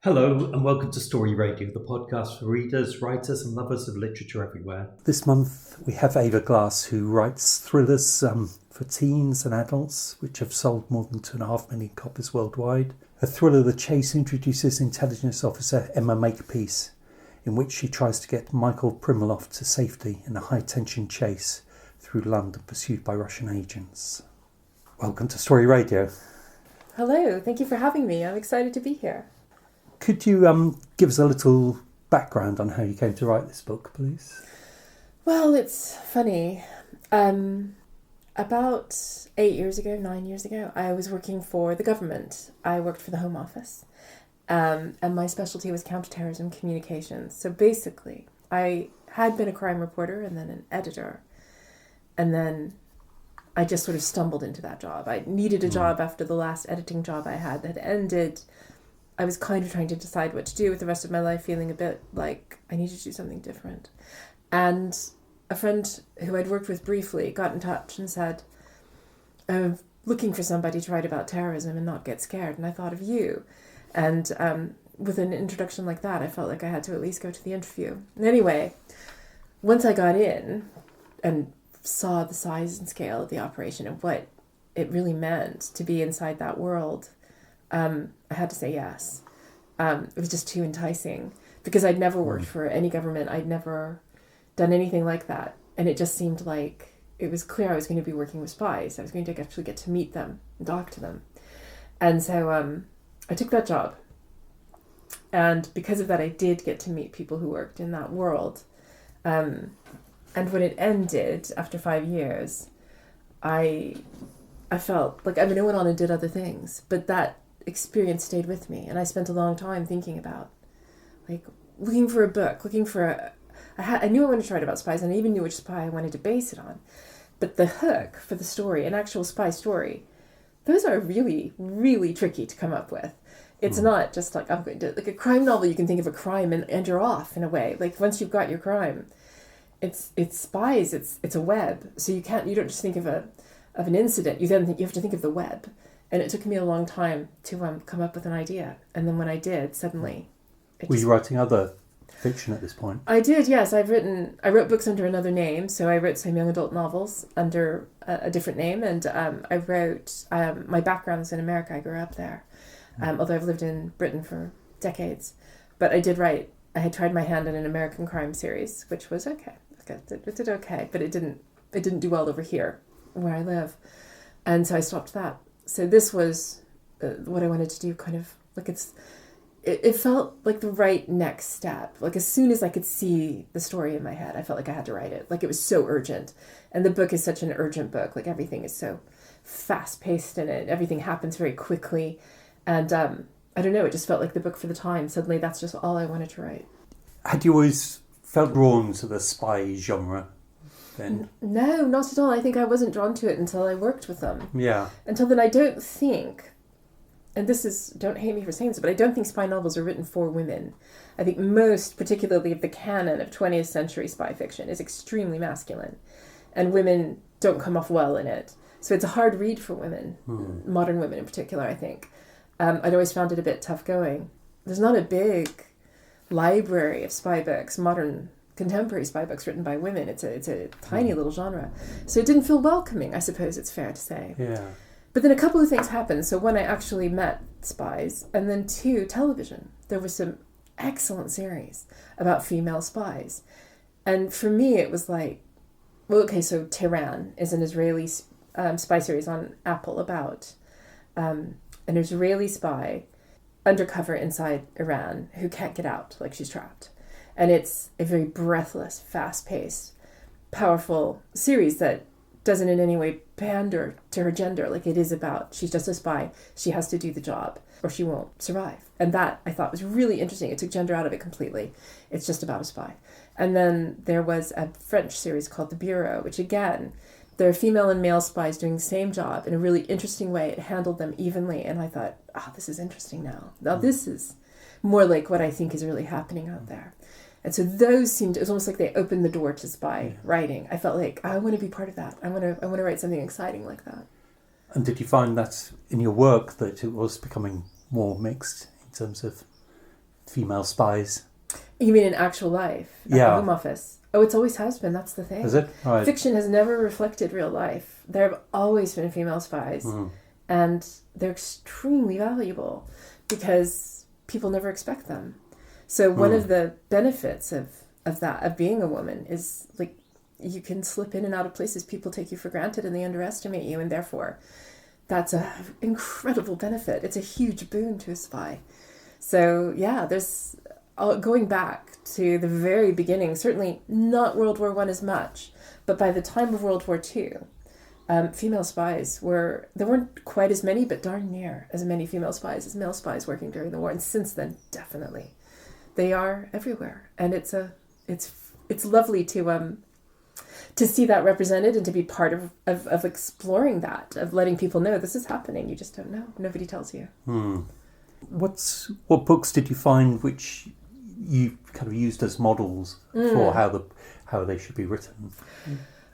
Hello and welcome to Story Radio, the podcast for readers, writers and lovers of literature everywhere. This month we have Ava Glass, who writes thrillers for teens and adults, which have sold more than 2.5 million copies worldwide. Her thriller The Chase introduces intelligence officer Emma Makepeace, in which she tries to get Michael Primaloff to safety in a high-tension chase through London pursued by Russian agents. Welcome to Story Radio. Hello, thank you for having me. I'm excited to be here. Could you give us a little background on how you came to write this book, please? Well, it's funny. About 9 years ago, I was working for the government. I worked for the Home Office, and my specialty was counterterrorism communications. So basically, I had been a crime reporter and then an editor, and then I just sort of stumbled into that job. I needed a job after the last editing job I had ended. I was kind of trying to decide what to do with the rest of my life, feeling a bit like I needed to do something different. And a friend who I'd worked with briefly got in touch and said, I'm looking for somebody to write about terrorism and not get scared. And I thought of you. And with an introduction like that, I felt like I had to at least go to the interview. And anyway, once I got in and saw the size and scale of the operation and what it really meant to be inside that world, I had to say yes. It was just too enticing because I'd never worked for any government. I'd never done anything like that. And it just seemed like it was clear I was going to be working with spies. I was going to actually get to meet them and talk to them. And so I took that job. And because of that, I did get to meet people who worked in that world. And when it ended after 5 years, I felt like, I went on and did other things, but that experience stayed with me, and I spent a long time thinking about, like, looking for a book, I knew I wanted to write about spies, and I even knew which spy I wanted to base it on, but the hook for the story, an actual spy story, those are really, really tricky to come up with. It's not just like, I'm going to, like a crime novel, you can think of a crime and you're off in a way, like once you've got your crime, it's spies, it's a web, so you don't just think of an incident, you have to think of the web. And it took me a long time to come up with an idea. And then when I did, suddenly... Were you writing other fiction at this point? I did, yes. I wrote books under another name. So I wrote some young adult novels under a different name. And I wrote... my background's in America. I grew up there. Although I've lived in Britain for decades. But I did write... I had tried my hand in an American crime series, which was okay. It did okay. But it didn't do well over here, where I live. And so I stopped that. So this was what I wanted to do, kind of like it felt like the right next step. Like as soon as I could see the story in my head, I felt like I had to write it. Like it was so urgent. And the book is such an urgent book. Like everything is so fast paced in it. Everything happens very quickly. And I don't know, it just felt like the book for the time. Suddenly that's just all I wanted to write. Had you always felt drawn to the spy genre? Then? No, not at all. I think I wasn't drawn to it until I worked with them. Yeah. Until then, I don't think, and don't hate me for saying this, but I don't think spy novels are written for women. I think most, particularly of the canon of 20th century spy fiction, is extremely masculine. And women don't come off well in it. So it's a hard read for women, modern women in particular, I think. I'd always found it a bit tough going. There's not a big library of spy books, modern contemporary spy books written by women. It's a tiny little genre. So it didn't feel welcoming, I suppose it's fair to say. Yeah. But then a couple of things happened. So one, I actually met spies, and then two, television. There were some excellent series about female spies. And for me, it was like, well, okay, so Tehran is an Israeli spy series on Apple about an Israeli spy undercover inside Iran who can't get out, like she's trapped. And it's a very breathless, fast-paced, powerful series that doesn't in any way pander to her gender. Like it is about, she's just a spy. She has to do the job or she won't survive. And that I thought was really interesting. It took gender out of it completely. It's just about a spy. And then there was a French series called The Bureau, which again, there are female and male spies doing the same job in a really interesting way. It handled them evenly. And I thought, this is interesting now. Now this is more like what I think is really happening out there. And so those it was almost like they opened the door to spy writing. I felt like, I want to be part of that. I want to write something exciting like that. And did you find that in your work that it was becoming more mixed in terms of female spies. You mean in actual life? At the Home Office? Oh, it's always has been. That's the thing. Is it? Right. Fiction has never reflected real life. There have always been female spies. And they're extremely valuable because people never expect them. So one of the benefits of being a woman is like you can slip in and out of places people take you for granted and they underestimate you, and therefore that's an incredible benefit. It's a huge boon to a spy. So yeah, there's going back to the very beginning, certainly not World War I as much, but by the time of World War II, female spies there weren't quite as many, but darn near as many female spies as male spies working during the war. And since then, definitely, they are everywhere. And it's lovely to see that represented and to be part of exploring that, of letting people know this is happening. You just don't know. Nobody tells you. What books did you find which you kind of used as models for how they should be written?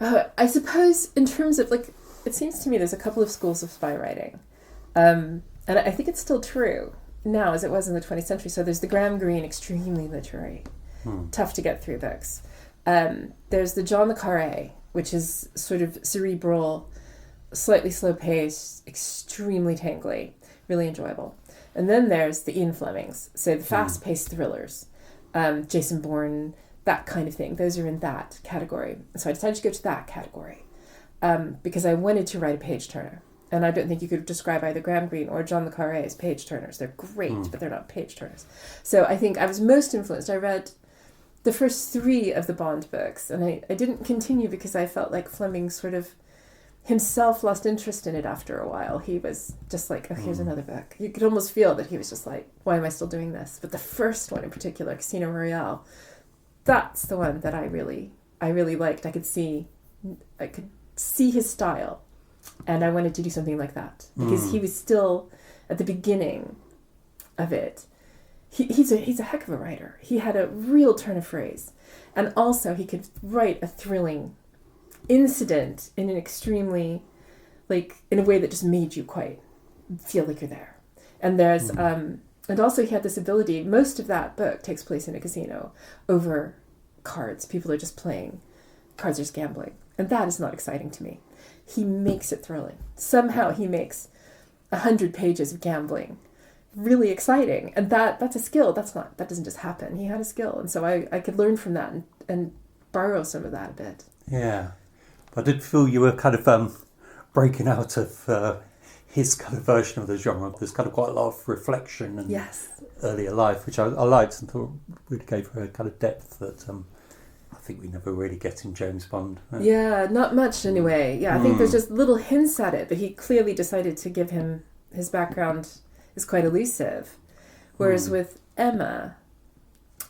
I suppose in terms of, like, it seems to me there's a couple of schools of spy writing. And I think it's still true now as it was in the 20th century. So there's the Graham Greene, extremely literary, tough to get through books. There's the John le Carré, which is sort of cerebral, slightly slow paced, extremely tangly, really enjoyable. And then there's the Ian Flemings, so the fast paced thrillers, Jason Bourne, that kind of thing. Those are in that category. So I decided to go to that category because I wanted to write a page turner. And I don't think you could describe either Graham Greene or John le Carré as page turners. They're great, but they're not page turners. So I think I was most influenced. I read the first 3 of the Bond books, and I didn't continue because I felt like Fleming sort of himself lost interest in it after a while. He was just like, oh, here's another book. You could almost feel that he was just like, why am I still doing this? But the first one in particular, Casino Royale, that's the one that I really liked. I could see his style, and I wanted to do something like that because he was still at the beginning of it. He's a heck of a writer. He had a real turn of phrase, and also he could write a thrilling incident in an extremely, like, in a way that just made you quite feel like you're there. And there's and also he had this ability. Most of that book takes place in a casino over cards. People are just playing cards, are just gambling, and that is not exciting to me. He makes it thrilling. Somehow he makes 100 pages of gambling really exciting, and that's a skill. That doesn't just happen. He had a skill, and so I could learn from that and borrow some of that a bit. Yeah, but I did feel you were kind of breaking out of his kind of version of the genre. There's kind of quite a lot of reflection and earlier life, which I liked and thought really gave her a kind of depth that I think we never really get in James Bond. Yeah, not much anyway. Yeah, I think there's just little hints at it, but he clearly decided to give him his background is quite elusive. Whereas with Emma,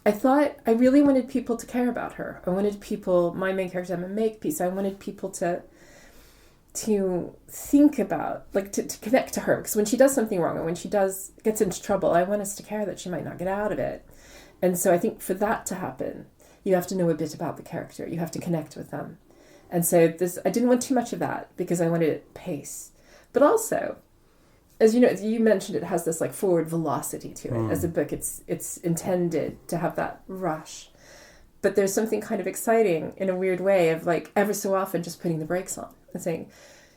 I thought I really wanted people to care about her. I wanted people, my main character Emma Makepeace, I wanted people to think about, like, to connect to her, because when she does something wrong or when she gets into trouble, I want us to care that she might not get out of it. And so I think for that to happen, you have to know a bit about the character. You have to connect with them. And so I didn't want too much of that because I wanted it pace. But also, as you know, you mentioned, it has this like forward velocity to it. As a book, it's intended to have that rush. But there's something kind of exciting in a weird way of, like, ever so often just putting the brakes on and saying,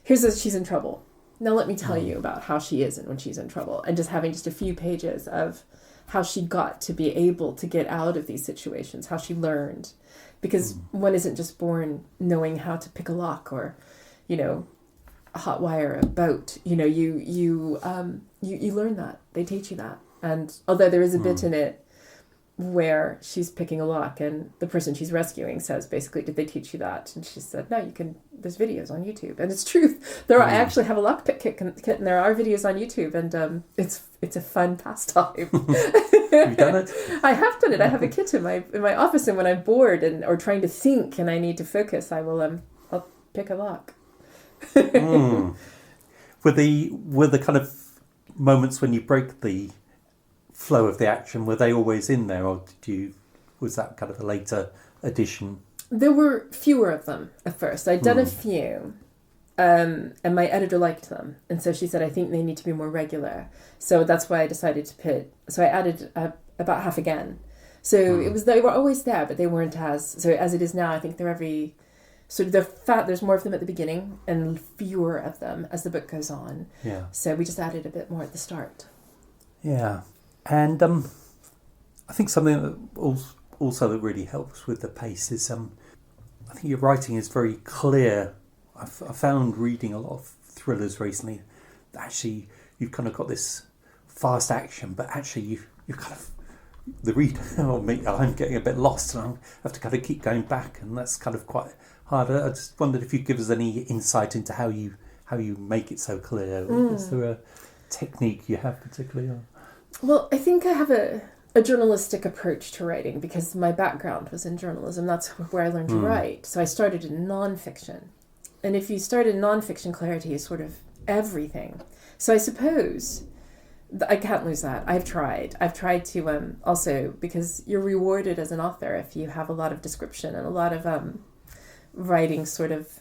she's in trouble. Now let me tell you about how she is when she's in trouble. And just having just a few pages of how she got to be able to get out of these situations, how she learned. Because one isn't just born knowing how to pick a lock or, a hot wire a boat. You learn that. They teach you that. And although there is a bit in it where she's picking a lock and the person she's rescuing says, basically, did they teach you that? And she said, no, there's videos on YouTube. And it's true. I actually have a lockpick kit and there are videos on YouTube, and it's a fun pastime. You've done it? I have done it. I have a kit in my office, and when I'm bored or trying to think and I need to focus, I'll pick a lock. Were the kind of moments when you break the flow of the action, were they always in there, or was that kind of a later addition? There were fewer of them at first. I'd done a few, and my editor liked them, and so she said, I think they need to be more regular. So that's why I decided to put. So I added about half again. So they were always there, but they weren't as it is now. I think they're there's more of them at the beginning and fewer of them as the book goes on. Yeah. So we just added a bit more at the start. Yeah. And I think something that also that really helps with the pace is I think your writing is very clear. I found reading a lot of thrillers recently that actually you've kind of got this fast action, but actually you kind of, the reader or me, I'm getting a bit lost and I have to kind of keep going back, and that's kind of quite hard. I just wondered if you could give us any insight into how you make it so clear. Is there a technique you have particularly? Or? Well, I think I have a journalistic approach to writing because my background was in journalism. That's where I learned to write. So I started in nonfiction. And if you start in nonfiction, clarity is sort of everything. So I suppose I can't lose that. I've tried to also, because you're rewarded as an author if you have a lot of description and a lot of writing sort of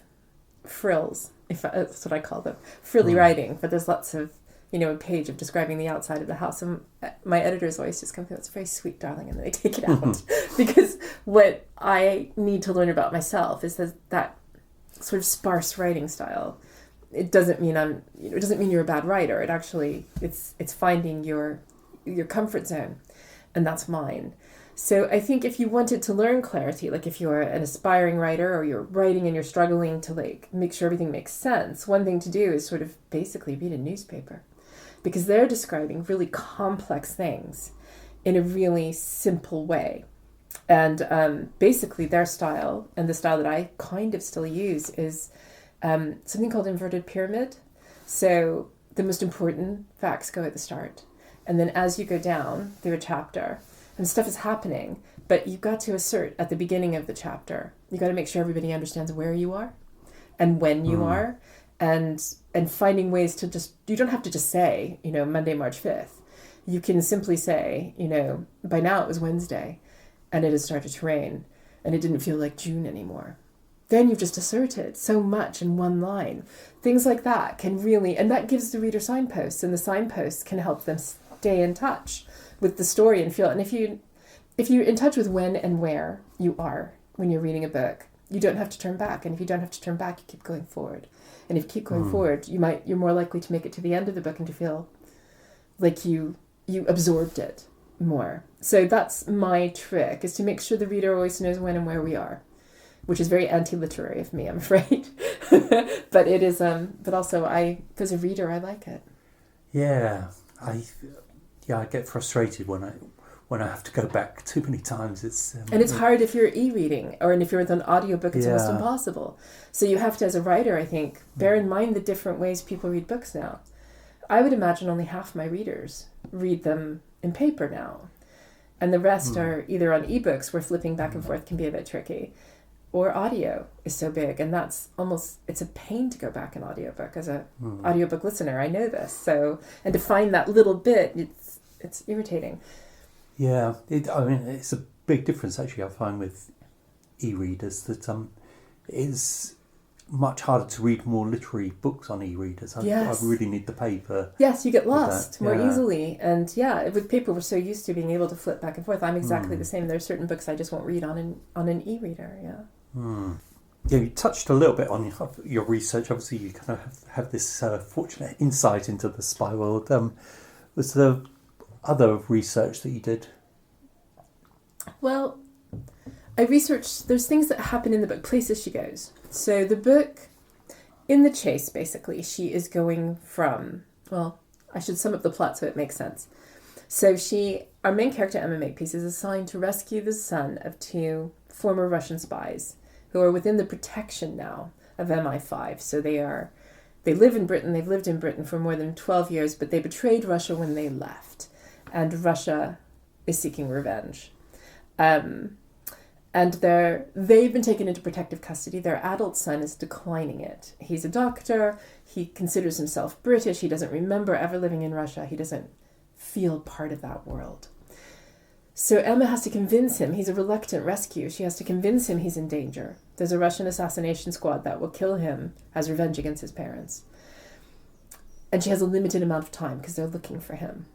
frills, that's what I call them, frilly writing. But there's lots of, a page of describing the outside of the house. And my editors always just come, "That's very sweet, darling," and then they take it out. Because what I need to learn about myself is that sort of sparse writing style. It doesn't mean it doesn't mean you're a bad writer. It actually, it's finding your comfort zone, and that's mine. So I think if you wanted to learn clarity, like if you're an aspiring writer or you're writing and you're struggling to like make sure everything makes sense, one thing to do is sort of basically read a newspaper, because they're describing really complex things in a really simple way. And basically their style, and the style that I kind of still use, is something called inverted pyramid. So the most important facts go at the start. And then as you go down through a chapter, and stuff is happening, but you've got to assert at the beginning of the chapter, you've got to make sure everybody understands where you are and when you are, and finding ways to you don't have to just say, Monday, March 5th. You can simply say, by now it was Wednesday and it had started to rain and it didn't feel like June anymore. Then you've just asserted so much in one line. Things like that can really, and that gives the reader signposts, and the signposts can help them stay in touch with the story and feel. And if you're in touch with when and where you are when you're reading a book, you don't have to turn back. And if you don't have to turn back, you keep going forward. And if you keep going forward, you're more likely to make it to the end of the book and to feel like you absorbed it more. So that's my trick, is to make sure the reader always knows when and where we are, which is very anti-literary of me, I'm afraid. But it is, but also as a reader, I like it. Yeah, I get frustrated when I have to go back too many times. And it's hard if you're e-reading, and if you're with an audiobook, it's almost impossible. So you have to, as a writer, I think, bear in mind the different ways people read books now. I would imagine only half my readers read them in paper now. And the rest are either on ebooks, where flipping back and forth can be a bit tricky, or audio is so big, and it's a pain to go back an audiobook. As a audiobook listener, I know this. So, and to find that little bit, it's irritating. Yeah, it's a big difference actually. I find with e-readers that it is much harder to read more literary books on e-readers. I really need the paper. Yes, you get lost more easily. And with paper, we're so used to being able to flip back and forth. I'm exactly the same. There are certain books I just won't read on an e-reader. Yeah, you touched a little bit on your research. Obviously, you kind of have this fortunate insight into the spy world. Was there other research that you did? Well, I researched, there's things that happen in the book, places she goes. So the book, in the chase, basically, she is going from, well, I should sum up the plot so it makes sense. So our main character, Emma Makepeace, is assigned to rescue the son of two former Russian spies who are within the protection now of MI5. So they live in Britain, they've lived in Britain for more than 12 years, but they betrayed Russia when they left. And Russia is seeking revenge. And they've been taken into protective custody. Their adult son is declining it. He's a doctor. He considers himself British. He doesn't remember ever living in Russia. He doesn't feel part of that world. So Emma has to convince him. He's a reluctant rescue. She has to convince him he's in danger. There's a Russian assassination squad that will kill him as revenge against his parents. And she has a limited amount of time because they're looking for him.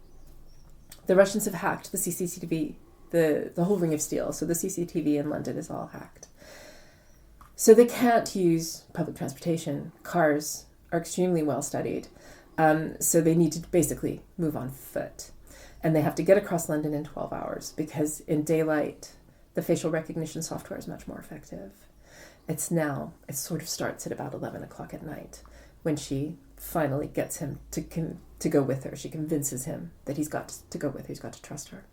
the Russians have hacked the CCTV, the whole Ring of Steel. So the CCTV in London is all hacked. So they can't use public transportation. Cars are extremely well studied. So they need to basically move on foot. And they have to get across London in 12 hours because in daylight, the facial recognition software is much more effective. It sort of starts at about 11 o'clock at night when she finally gets him to go with her. She convinces him that he's got to go with her. He's got to trust her.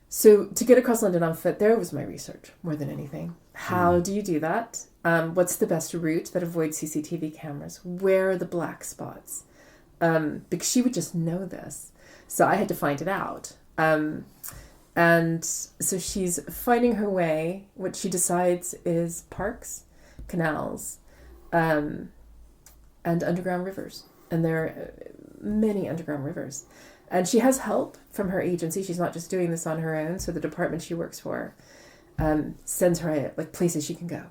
So to get across London on foot, there was my research more than anything. How do you do that? What's the best route that avoids CCTV cameras? Where are the black spots? Because she would just know this. So I had to find it out. And so she's finding her way. What she decides is parks, canals, and underground rivers. And there are many underground rivers. And she has help from her agency. She's not just doing this on her own. So the department she works for sends her like places she can go.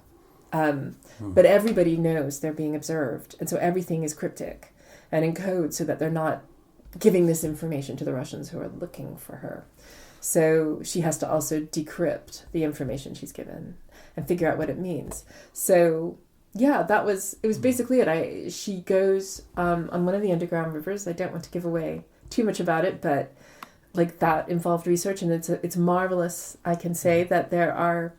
But everybody knows they're being observed. And so everything is cryptic and in code so that they're not giving this information to the Russians who are looking for her. So she has to also decrypt the information she's given and figure out what it means. So yeah, it was basically it. She goes on one of the underground rivers. I don't want to give away too much about it, but like that involved research, and it's marvelous. I can say that there are.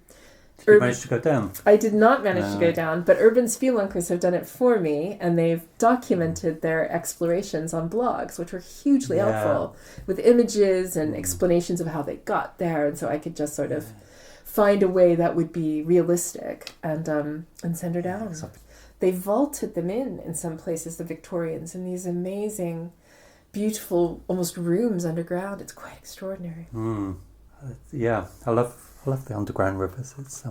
Did you manage to go down? I did not manage to go down, but urban spelunkers have done it for me, and they've documented their explorations on blogs, which were hugely helpful, with images and explanations of how they got there, and so I could just sort of find a way that would be realistic and send her down. They vaulted them in some places, the Victorians, in these amazing, beautiful, almost rooms underground. It's quite extraordinary. Yeah, I love the underground rivers. It's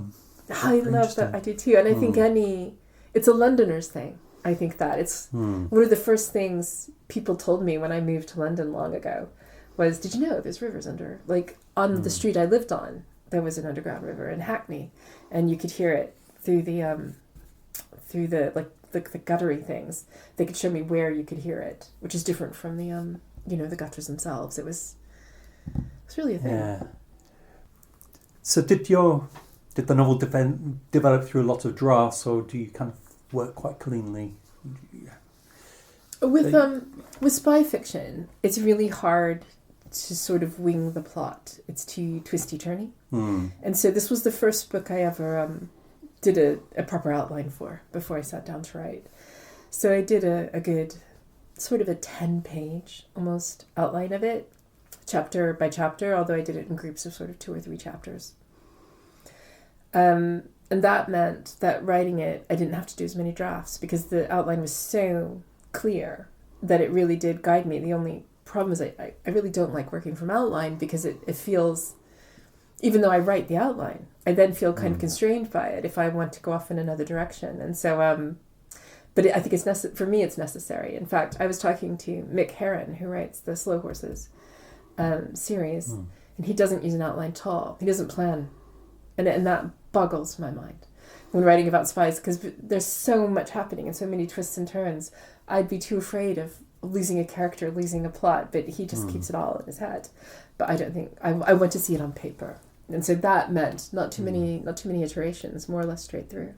I love that. I do too. And I think it's a Londoner's thing. I think that it's one of the first things people told me when I moved to London long ago was, did you know there's rivers under, like on the street I lived on, there was an underground river in Hackney, and you could hear it through the guttery things. They could show me where you could hear it, which is different from the the gutters themselves. It's really a thing. Yeah. So did the novel develop through a lot of drafts, or do you kind of work quite cleanly? With spy fiction, it's really hard to sort of wing the plot. It's too twisty-turny. And so this was the first book I ever did a proper outline for before I sat down to write. So I did a good sort of a 10-page almost outline of it, chapter by chapter, although I did it in groups of sort of 2 or 3 chapters. And that meant that writing it, I didn't have to do as many drafts because the outline was so clear that it really did guide me. The only problem is I really don't like working from outline because it feels, even though I write the outline, I then feel kind of constrained by it if I want to go off in another direction. And so, I think for me it's necessary. In fact, I was talking to Mick Heron, who writes the Slow Horses series, and he doesn't use an outline at all. He doesn't plan. And that boggles my mind when writing about spies, because there's so much happening and so many twists and turns. I'd be too afraid of losing a character, losing a plot, but he just keeps it all in his head. But I don't think I want to see it on paper, and so that meant not too many iterations, more or less straight through.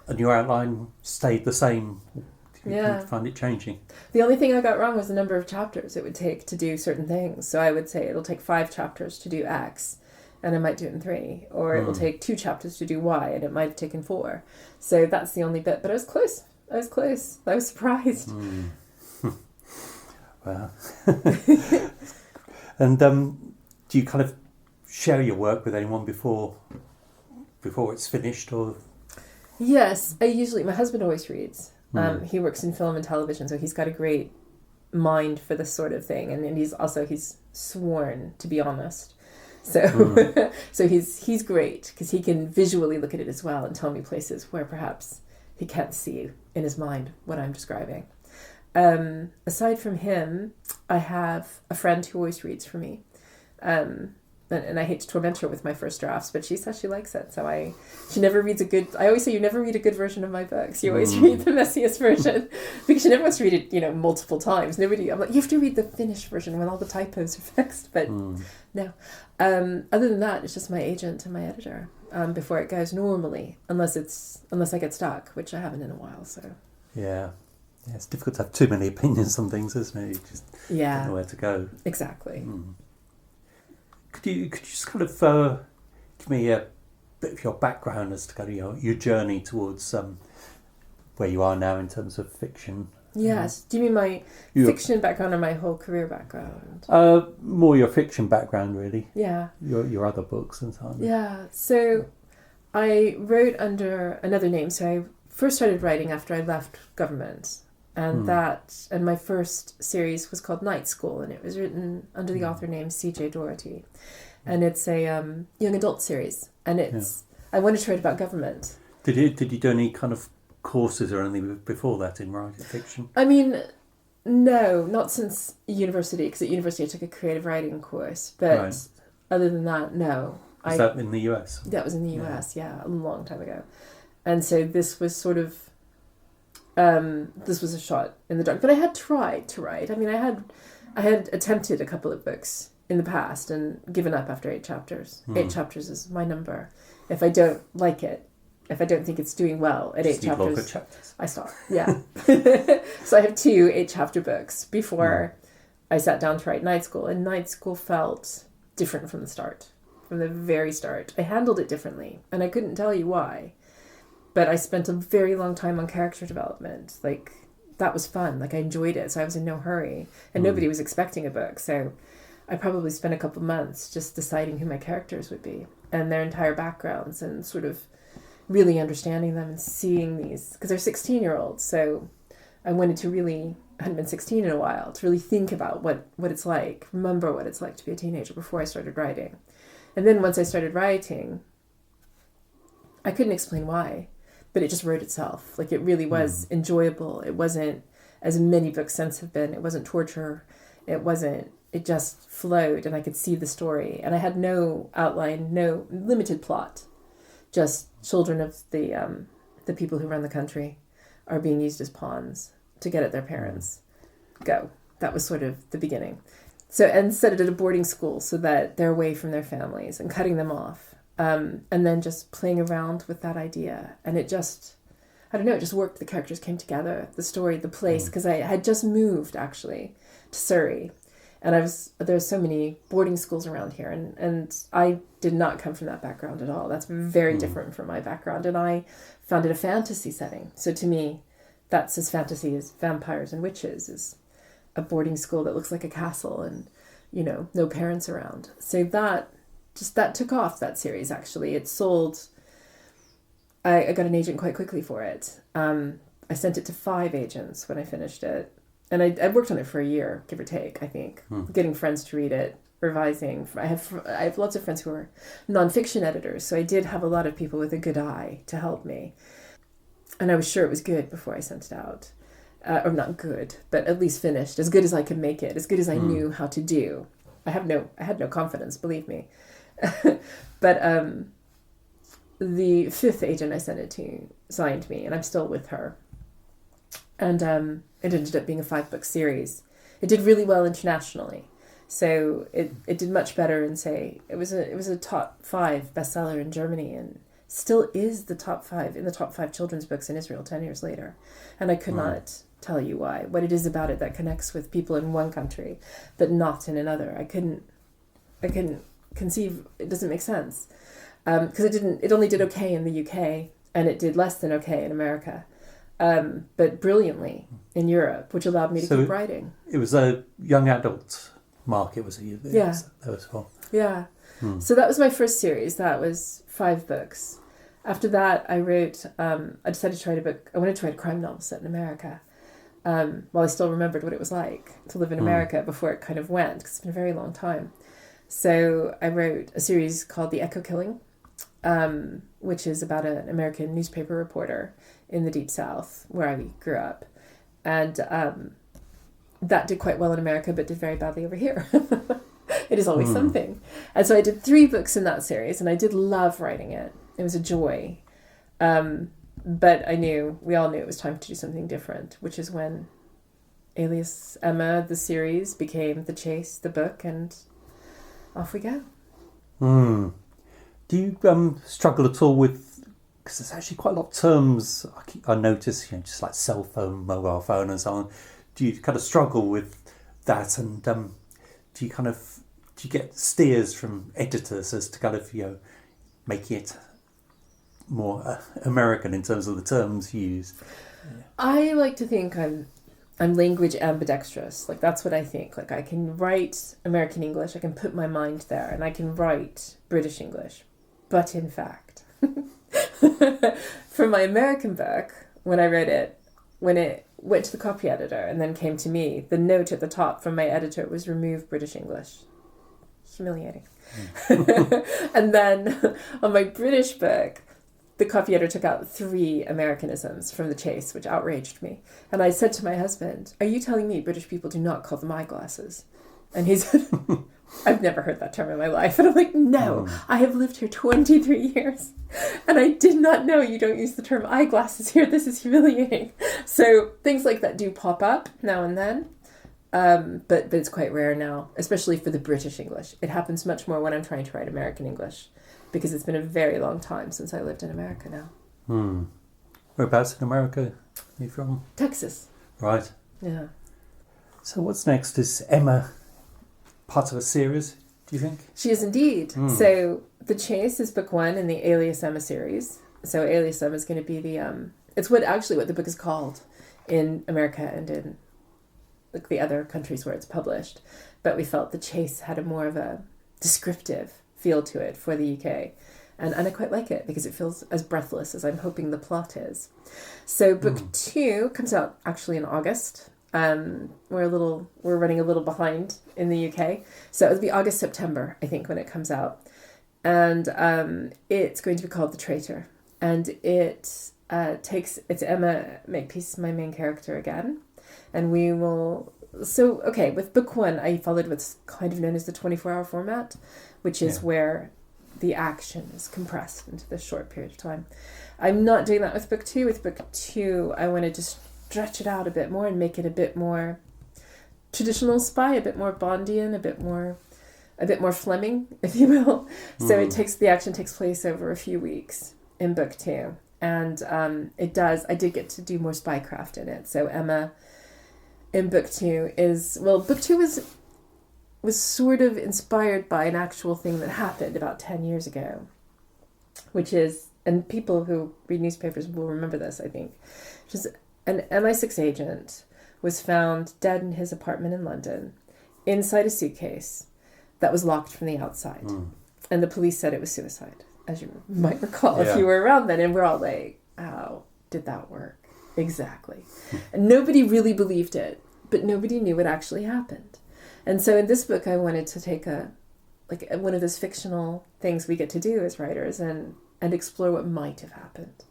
And your outline stayed the same. You Yeah. find it changing. The only thing I got wrong was the number of chapters it would take to do certain things. So I would say it'll take 5 chapters to do X, and I might do it in 3, or it will take 2 chapters to do Y, and it might have taken 4. So that's the only bit. But I was close. I was surprised. Wow. And do you kind of share your work with anyone before it's finished, or? Yes, my husband always reads. He works in film and television, so he's got a great mind for this sort of thing, and he's sworn to be honest. So so he's great because he can visually look at it as well and tell me places where perhaps he can't see in his mind what I'm describing. Aside from him, I have a friend who always reads for me. And and I hate to torment her with my first drafts, but she says she likes it. So she never reads I always say you never read a good version of my books. You always read the messiest version because she never wants to read it, multiple times. I'm like, you have to read the finished version when all the typos are fixed. But no. Other than that, it's just my agent and my editor before it goes normally, unless I get stuck, which I haven't in a while. So yeah, it's difficult to have too many opinions on things, isn't it? You just don't know where to go. Exactly. Could you just kind of give me a bit of your background as to kind of your journey towards where you are now in terms of fiction? Yes. Do you mean my fiction background or my whole career background? More your fiction background, really. Yeah. Your other books and so on. Yeah. So I wrote under another name. So I first started writing after I left government. And and my first series was called Night School, and it was written under the author name C.J. Doherty. And it's a young adult series. And I wanted to write about government. Did you do any kind of courses or anything before that in writing fiction? I mean, no, not since university, because at university I took a creative writing course. But other than that, no. Was that in the US? That was in the US, a long time ago. And so this was sort of, this was a shot in the dark. But I had tried to write. I mean, I had attempted a couple of books in the past and given up after 8 chapters. 8 chapters is my number. If I don't like it, if I don't think it's doing well at 8 chapters, I stop. Yeah. So I have 2 8-chapter books before I sat down to write Night School. And Night School felt different from the start. From the very start. I handled it differently. And I couldn't tell you why. But I spent a very long time on character development. Like, that was fun. Like, I enjoyed it. So I was in no hurry. And nobody was expecting a book. So I probably spent a couple months just deciding who my characters would be. And their entire backgrounds. And sort of really understanding them and seeing these. Because they're 16-year-olds. So I wanted to really... I hadn't been 16 in a while. To really think about what it's like. Remember what it's like to be a teenager before I started writing. And then once I started writing, I couldn't explain why. But it just wrote itself. Like, it really was enjoyable. It wasn't, as many books since have been, it wasn't torture. It just flowed and I could see the story. And I had no outline, no limited plot. Just children of the people who run the country are being used as pawns to get at their parents. Go. That was sort of the beginning. So, and set it at a boarding school so that they're away from their families and cutting them off. And then just playing around with that idea. And it just, I don't know, it just worked. The characters came together, the story, the place, because I had just moved, actually, to Surrey. And there's so many boarding schools around here. And I did not come from that background at all. That's very different from my background. And I found it a fantasy setting. So to me, that's as fantasy as vampires and witches, is a boarding school that looks like a castle and, no parents around. So that took off, that series, actually. It sold. I got an agent quite quickly for it. I sent it to 5 agents when I finished it. And I worked on it for a year, give or take, I think. Getting friends to read it, revising. I have lots of friends who are nonfiction editors, so I did have a lot of people with a good eye to help me. And I was sure it was good before I sent it out. Or not good, but at least finished. As good as I could make it, as good as I knew how to do. I had no confidence, believe me. But the 5th agent I sent it to signed me, and I'm still with her. And it ended up being a 5-book series. It did really well internationally, so it did much better in, say, it was a top 5 bestseller in Germany, and still is the top 5 children's books in Israel 10 years later. And I could not tell you why. What it is about it that connects with people in one country, but not in another. I couldn't conceive. It doesn't make sense, because it only did okay in the UK, and it did less than okay in America, but brilliantly in Europe, which allowed me to keep writing. It was a young adult market, was it? Yeah. That was well. Yeah. So that was my first series. That was 5 books. After that, I wrote. I decided to write a book. I wanted to write a crime novel set in America. While I still remembered what it was like to live in America before it kind of went, because it's been a very long time. So I wrote a series called The Echo Killing, which is about an American newspaper reporter in the Deep South, where I grew up. And that did quite well in America, but did very badly over here It is always something. And so I did 3 books in that series, and I did love writing it. It was a joy. But we all knew it was time to do something different, which is when Alias Emma, the series, became The Chase, the book, and off we go. Do you struggle at all with, because there's actually quite a lot of terms I notice, just like cell phone, mobile phone and so on. Do you kind of struggle with that, and do you get steers from editors as to kind of, making it more American in terms of the terms used? I like to think I'm language ambidextrous. Like, that's what I think. Like, I can write American English, I can put my mind there, and I can write British English. But in fact, for my American book, when I read it, when it went to the copy editor and then came to me, the note at the top from my editor was remove British English. Humiliating. And then on my British book, the copy editor took out 3 Americanisms from The Chase, which outraged me. And I said to my husband, "Are you telling me British people do not call them eyeglasses?" And he said, "I've never heard that term in my life." And I'm like, "No, I have lived here 23 years. And I did not know you don't use the term eyeglasses here. This is humiliating." So things like that do pop up now and then. But it's quite rare now, especially for the British English. It happens much more when I'm trying to write American English, because it's been a very long time since I lived in America now. Whereabouts in America are you from? Texas. Right. Yeah. So what's next? Is Emma part of a series, do you think? She is indeed. So The Chase is book 1 in the Alias Emma series. So Alias Emma is going to be it's what the book is called in America and in like the other countries where it's published. But we felt The Chase had a more of a descriptive feel to it for the UK. And I quite like it because it feels as breathless as I'm hoping the plot is. So book 2 comes out actually in August. We're running a little behind in the UK. So it'll be August, September, I think, when it comes out. And it's going to be called The Traitor. And it's Emma Makepeace, my main character again. And we will... So, okay, with book 1, I followed what's kind of known as the 24-hour format, which is where the action is compressed into this short period of time. I'm not doing that with book 2. With book 2, I wanted to stretch it out a bit more and make it a bit more traditional spy, a bit more Bondian, a bit more Fleming, if you will. So the action takes place over a few weeks in book 2. And I did get to do more spycraft in it. So Emma in book 2 book 2 was sort of inspired by an actual thing that happened about 10 years ago, which is, and people who read newspapers will remember this, I think, which is an MI6 agent was found dead in his apartment in London inside a suitcase that was locked from the outside. And the police said it was suicide, as you might recall if you were around then. And we're all like, how did that work? Exactly. And nobody really believed it, but nobody knew what actually happened. And so in this book, I wanted to take one of those fictional things we get to do as writers and explore what might have happened,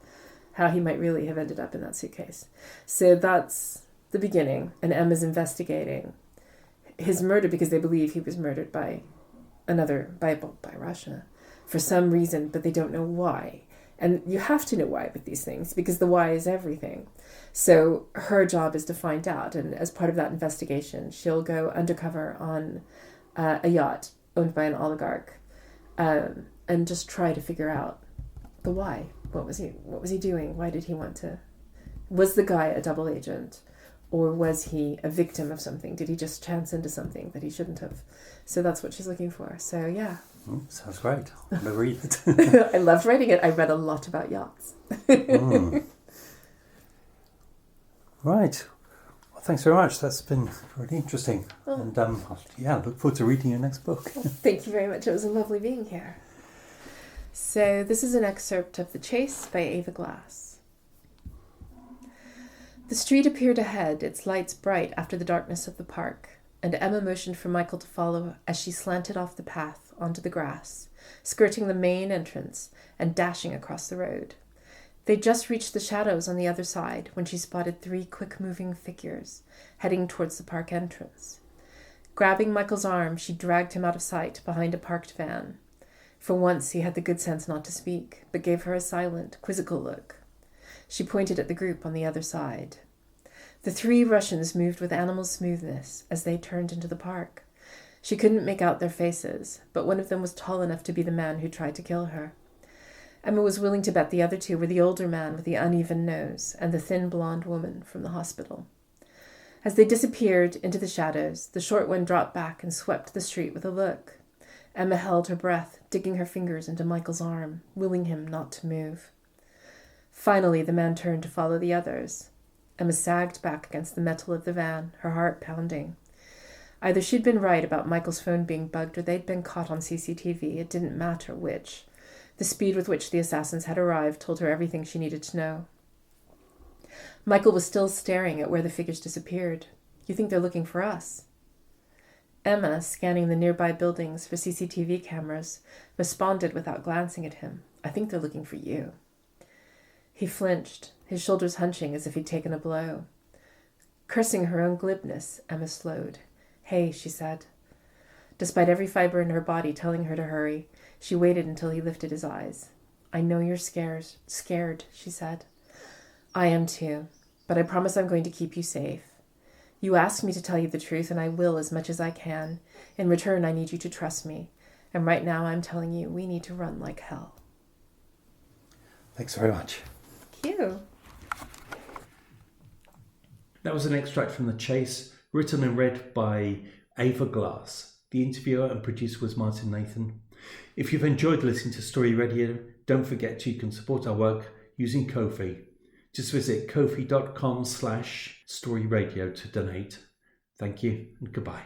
how he might really have ended up in that suitcase. So that's the beginning. And Emma's investigating his murder because they believe he was murdered by Russia for some reason, but they don't know why. And you have to know why with these things, because the why is everything. So her job is to find out. And as part of that investigation, she'll go undercover on a yacht owned by an oligarch and just try to figure out the why. What was he doing? Why did he want to? Was the guy a double agent? Or was he a victim of something? Did he just chance into something that he shouldn't have? So that's what she's looking for. So, yeah. Sounds great. I'm going to read it. I loved writing it. I read a lot about yachts. Right. Well, thanks very much. That's been really interesting. And look forward to reading your next book. Thank you very much. It was lovely being here. So this is an excerpt of The Chase by Ava Glass. The street appeared ahead, its lights bright after the darkness of the park, and Emma motioned for Michael to follow as she slanted off the path onto the grass, skirting the main entrance and dashing across the road. They'd just reached the shadows on the other side when she spotted 3 quick-moving figures heading towards the park entrance. Grabbing Michael's arm, she dragged him out of sight behind a parked van. For once, he had the good sense not to speak, but gave her a silent, quizzical look. She pointed at the group on the other side. The 3 Russians moved with animal smoothness as they turned into the park. She couldn't make out their faces, but one of them was tall enough to be the man who tried to kill her. Emma was willing to bet the other 2 were the older man with the uneven nose and the thin blonde woman from the hospital. As they disappeared into the shadows, the short one dropped back and swept the street with a look. Emma held her breath, digging her fingers into Michael's arm, willing him not to move. Finally, the man turned to follow the others. Emma sagged back against the metal of the van, her heart pounding. Either she'd been right about Michael's phone being bugged or they'd been caught on CCTV. It didn't matter which. The speed with which the assassins had arrived told her everything she needed to know. Michael was still staring at where the figures disappeared. You think they're looking for us? Emma, scanning the nearby buildings for CCTV cameras, responded without glancing at him. I think they're looking for you. He flinched, his shoulders hunching as if he'd taken a blow. Cursing her own glibness, Emma slowed. Hey, she said. Despite every fiber in her body telling her to hurry, she waited until he lifted his eyes. I know you're scared, she said. I am too, but I promise I'm going to keep you safe. You asked me to tell you the truth, and I will as much as I can. In return, I need you to trust me. And right now, I'm telling you, we need to run like hell. Thanks very much. Thank you. That was an extract from The Chase, written and read by Ava Glass. The interviewer and producer was Martin Nathan. If you've enjoyed listening to Story Radio, don't forget you can support our work using Ko-fi. Just visit ko-fi.com/storyradio to donate. Thank you and goodbye.